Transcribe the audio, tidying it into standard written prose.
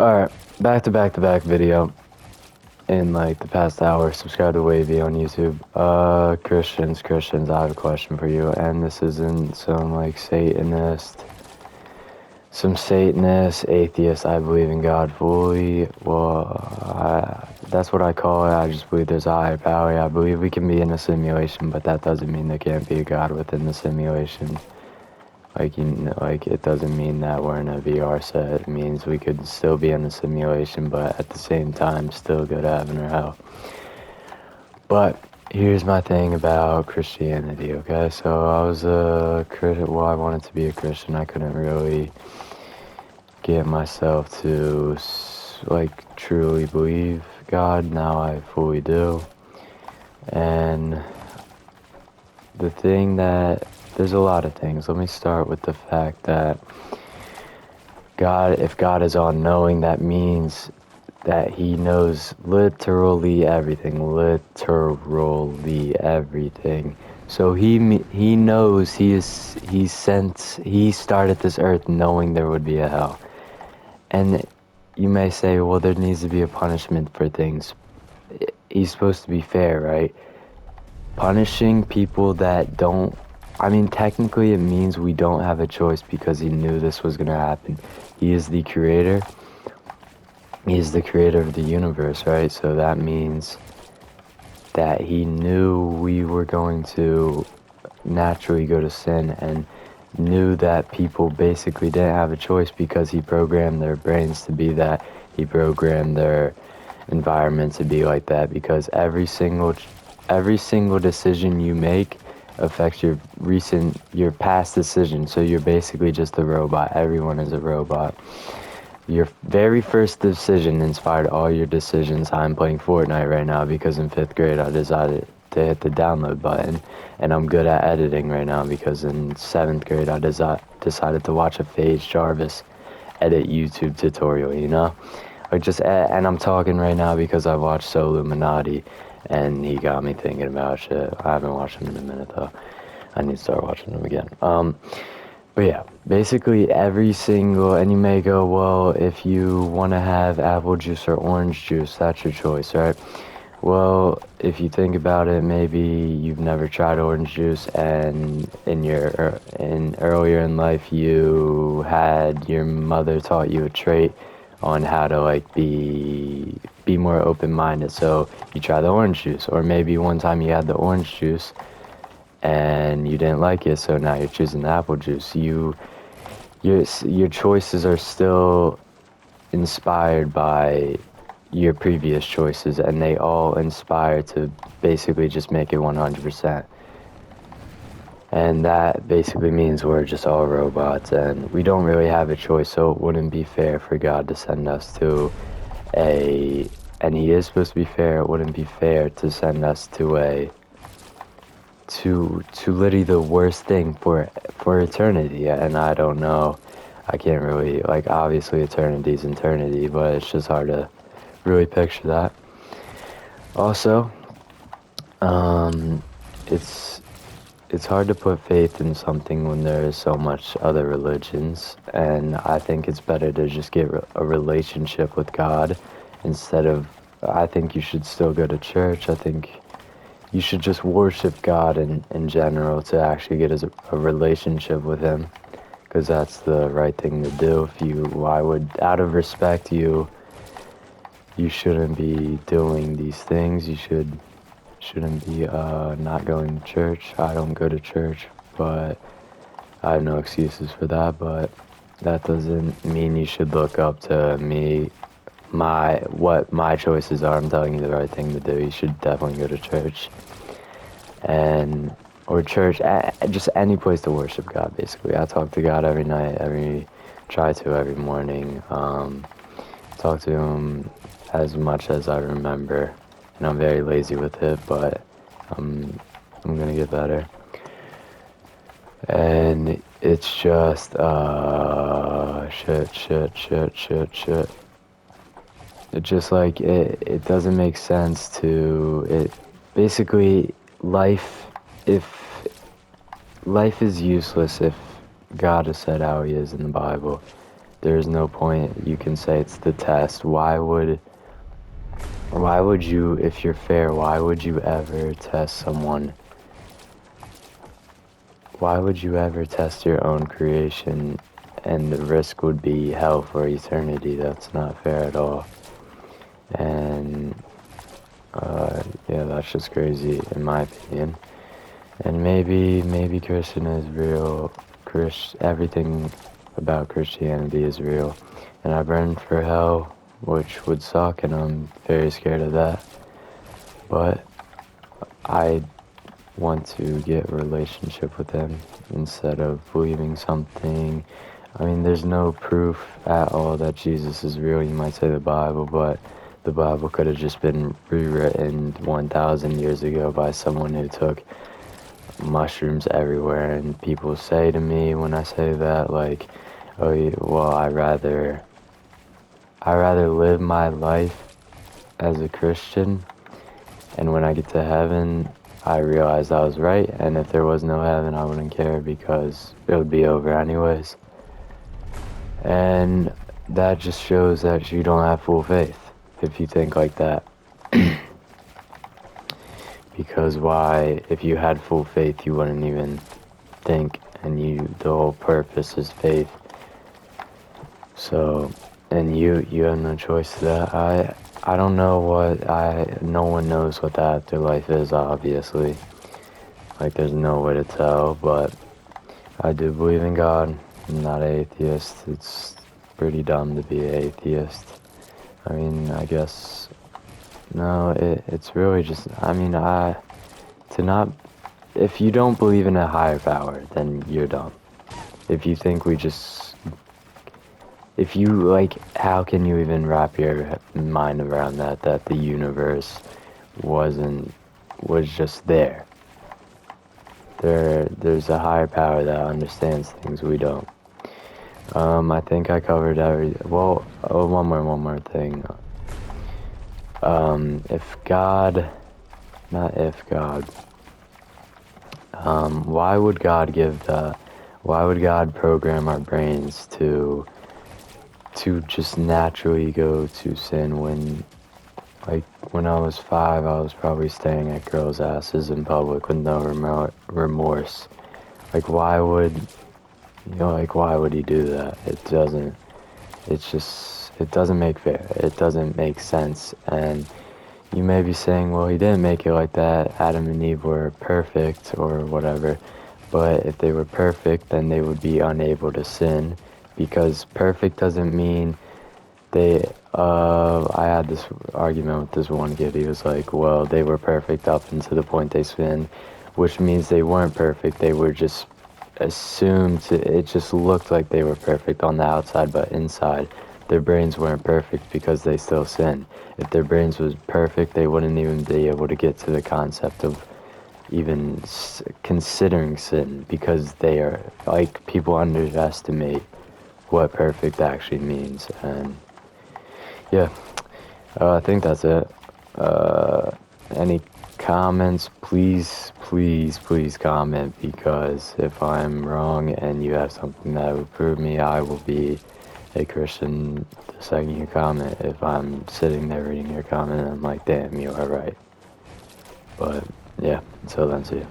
Alright, back to back video in like the past hour. Subscribe to Wavy on YouTube. Christians, I have a question for you. And this isn't some like Satanist, atheist. I believe in God fully. Well, that's what I call it. I just believe there's a higher power. I believe we can be in a simulation, but that doesn't mean there can't be a God within the simulation. Like it doesn't mean that we're in a VR set. It means we could still be in a simulation, but at the same time, still go to heaven or hell. But here's my thing about Christianity, okay? So I was a Christian. Well, I wanted to be a Christian. I couldn't really get myself to like truly believe God. Now I fully do. And the thing that there's a lot of things. Let me start with the fact that if God is all-knowing, that means that he knows literally everything. So he knows he started this earth knowing there would be a hell. And you may say, well, there needs to be a punishment for things. He's supposed to be fair, right? Punishing people that don't, technically it means we don't have a choice because he knew this was going to happen. He is the creator. He is the creator of the universe, right? So that means that he knew we were going to naturally go to sin, and knew that people basically didn't have a choice because he programmed their brains to be that. He programmed their environment to be like that, because every single decision you make affects your past decision. So you're basically just a robot. Everyone is a robot. Your very first decision inspired all your decisions. I'm playing Fortnite right now because in 5th grade I decided to hit the download button, and I'm good at editing right now because in 7th grade I decided to watch a FaZe Jarvis edit YouTube tutorial, and I'm talking right now because I watched So Illuminati, and he got me thinking about shit. I haven't watched him in a minute though. I need to start watching him again. But yeah, basically and you may go, well, if you want to have apple juice or orange juice, that's your choice, right? Well, if you think about it, maybe you've never tried orange juice, and earlier in life you had your mother taught you a trait on how to be more open-minded, so you try the orange juice. Or maybe one time you had the orange juice and you didn't like it, so now you're choosing the apple juice. Your choices are still inspired by your previous choices, and they all inspire to basically just make it 100%. And that basically means we're just all robots, and we don't really have a choice, so it wouldn't be fair for God to send us to and he is supposed to be fair. It wouldn't be fair to send us to literally the worst thing for eternity. And I don't know, I can't really, obviously eternity's eternity, but it's just hard to really picture that. Also, it's hard to put faith in something when there is so much other religions, and I think it's better to just get a relationship with God I think you should still go to church. I think you should just worship God in general to actually get a relationship with him, because that's the right thing to do. Out of respect, you shouldn't be doing these things. You shouldn't be not going to church. I don't go to church, but I have no excuses for that. But that doesn't mean you should look up to me, what my choices are. I'm telling you the right thing to do. You should definitely go to church, or church, just any place to worship God. Basically, I talk to God every night, every morning. Talk to him as much as I remember, and I'm very lazy with it, but I'm gonna get better. And it's just shit. It's just it doesn't make sense to it. Basically, life is useless if God is said how he is in the Bible. there's no point. You can say it's the test. Why would you, if you're fair, why would you ever test someone? Why would you ever test your own creation, and the risk would be hell for eternity? That's not fair at all. And yeah, that's just crazy in my opinion. And maybe Christian is real. Everything about Christianity is real. And I burned for hell, which would suck, and I'm very scared of that. But I want to get a relationship with him instead of believing something. I mean, there's no proof at all that Jesus is real. You might say the Bible, but the Bible could have just been rewritten 1,000 years ago by someone who took mushrooms everywhere. And people say to me when I say that, like, oh, well, I rather live my life as a Christian, and when I get to heaven, I realized I was right, and if there was no heaven, I wouldn't care because it would be over anyways. And that just shows that you don't have full faith if you think like that. Because why, if you had full faith, you wouldn't even think, and the whole purpose is faith. So, and you have no choice to that. I don't know no one knows what the afterlife is, obviously. Like, there's no way to tell, but I do believe in God. I'm not an atheist. It's pretty dumb to be an atheist. I mean, I guess, no, it's really just, I mean, if you don't believe in a higher power, then you're dumb. If you think how can you even wrap your mind around that the universe was just there? There's a higher power that understands things we don't. I think I covered one more thing. Why would God program our brains to just naturally go to sin when I was 5, I was probably staring at girls' asses in public with no remorse. Why would he do that? It doesn't make fair. It doesn't make sense. And you may be saying, well, he didn't make it like that. Adam and Eve were perfect or whatever. But if they were perfect, then they would be unable to sin, because perfect doesn't mean I had this argument with this one kid. He was like, well, they were perfect up until the point they sinned, which means they weren't perfect. They were just it just looked like they were perfect on the outside, but inside, their brains weren't perfect because they still sinned. If their brains was perfect, they wouldn't even be able to get to the concept of even considering sin, because they are, people underestimate what perfect actually means. And yeah, I think that's it. Any comments? Please comment, because if I'm wrong and you have something that would prove me, I will be a Christian the second you comment. If I'm sitting there reading your comment, I'm like, damn, you are right. But yeah, until then, see ya.